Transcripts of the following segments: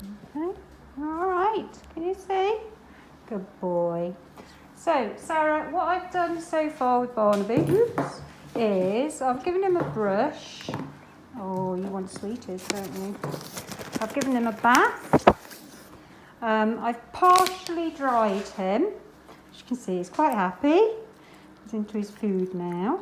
Okay. All right, can you see? Good boy. So, Sarah, what I've done so far with Barnabie is I've given him a brush. Oh, you want sweeties, don't you? I've given him a bath. I've partially dried him. As you can see, he's quite happy. He's into his food now.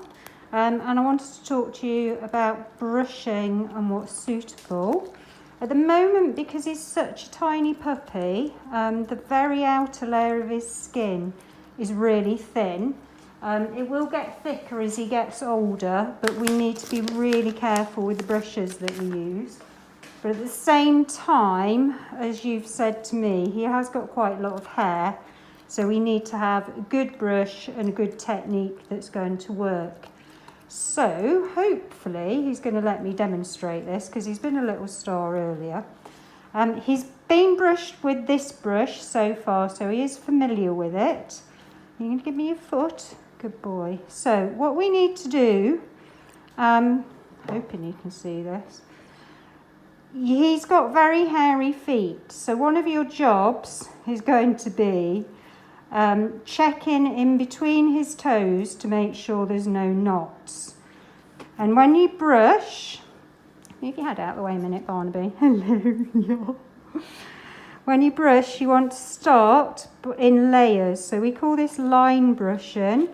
And I wanted to talk to you about brushing and what's suitable. At the moment, because he's such a tiny puppy, the very outer layer of his skin is really thin. It will get thicker as he gets older, but we need to be really careful with the brushes that we use. But at the same time, as you've said to me, he has got quite a lot of hair, so we need to have a good brush and a good technique that's going to work. So hopefully he's going to let me demonstrate this because he's been a little star earlier. He's been brushed with this brush so far, so he is familiar with it. You're going to give me your foot? Good boy. So what we need to do, hoping you can see this, he's got very hairy feet. So one of your jobs is going to be checking in between his toes to make sure there's no knots. And when you brush, move your head out of the way a minute, Barnabie. Hello. When you brush, you want to start in layers. So we call this line brushing.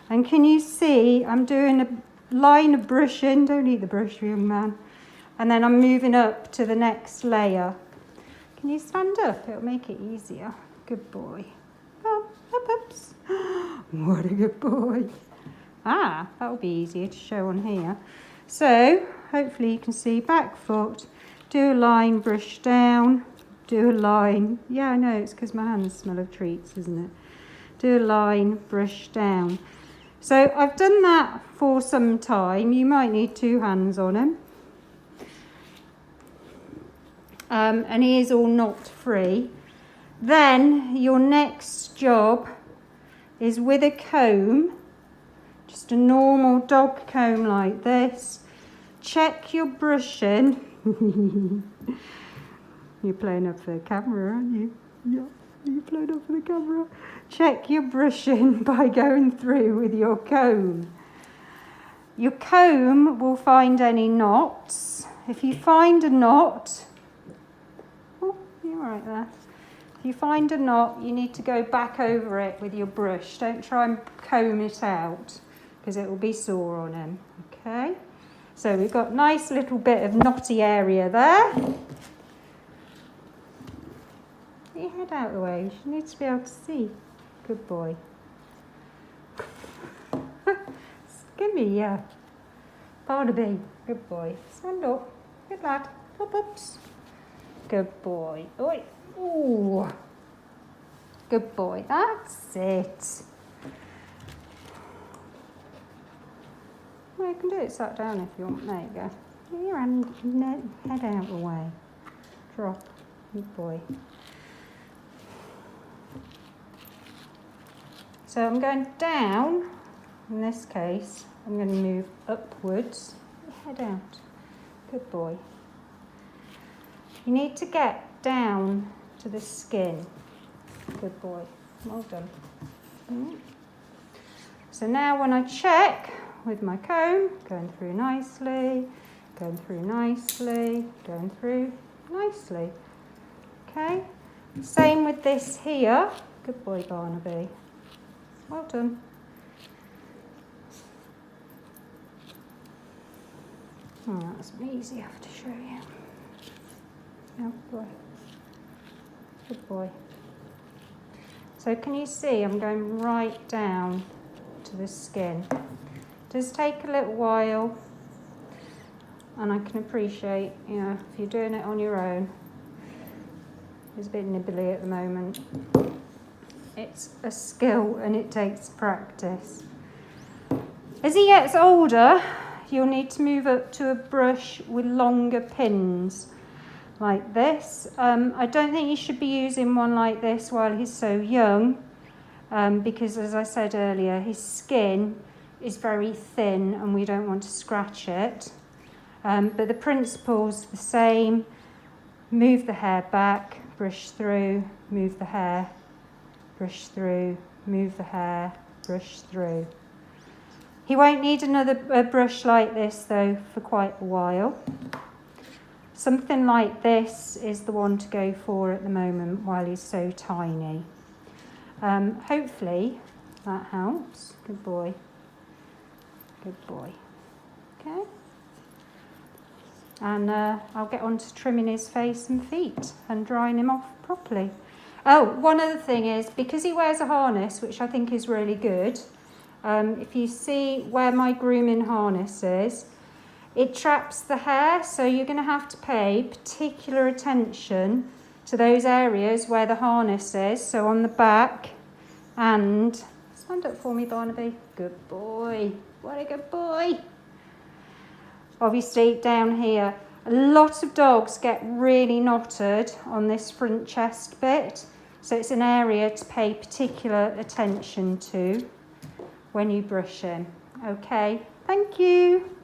And can you see I'm doing a line of brushing? Don't eat the brush, young man. And then I'm moving up to the next layer. Can you stand up? It'll make it easier. Good boy. Oops. What a good boy. That'll be easier to show on here. So, hopefully you can see back foot, do a line, brush down, do a line. Yeah, I know, it's because my hands smell of treats, isn't it? Do a line, brush down. So, I've done that for some time. You might need 2 hands on him. And he is all knot free. Then your next job is with a comb, just a normal dog comb like this. Check your brushing. You're playing up for the camera, aren't you? Yeah, you're playing up for the camera. Check your brushing by going through with your comb. Your comb will find any knots. If you find a knot, oh, you're right there. If you find a knot, you need to go back over it with your brush. Don't try and comb it out because it will be sore on him. Okay? So we've got a nice little bit of knotty area there. Get your head out of the way. You need to be able to see. Good boy. Give me, yeah. Barnabie. Good boy. Stand up. Good lad. Oops. Good boy. Oi. Ooh. Good boy. That's it. Well, you can do it sat down if you want. There you go. Get your head out of the way. Drop. Good boy. So I'm going down. In this case, I'm going to move upwards. Head out. Good boy. You need to get down to the skin. Good boy. Well done. So now when I check with my comb, going through nicely, going through nicely, going through nicely. Okay? Same with this here. Good boy, Barnabie. Well done. Oh, that's easy I have to show you. Oh boy. Good boy. So can you see I'm going right down to the skin. It does take a little while, and I can appreciate, if you're doing it on your own, it's a bit nibbly at the moment. It's a skill and it takes practice. As he gets older, you'll need to move up to a brush with longer pins like this. I don't think you should be using one like this while he's so young, because as I said earlier, his skin is very thin and we don't want to scratch it. But the principle's the same. Move the hair back, brush through, move the hair, brush through, move the hair, brush through. He won't need another brush like this though for quite a while. Something like this is the one to go for at the moment while he's so tiny. Hopefully that helps. Good boy. Good boy. Okay. And I'll get on to trimming his face and feet and drying him off properly. Oh, one other thing is, because he wears a harness, which I think is really good, if you see where my grooming harness is, it traps the hair, so you're going to have to pay particular attention to those areas where the harness is. So on the back and... Stand up for me, Barnabie. Good boy. What a good boy. Obviously down here, a lot of dogs get really knotted on this front chest bit. So it's an area to pay particular attention to when you brush him. Okay, thank you.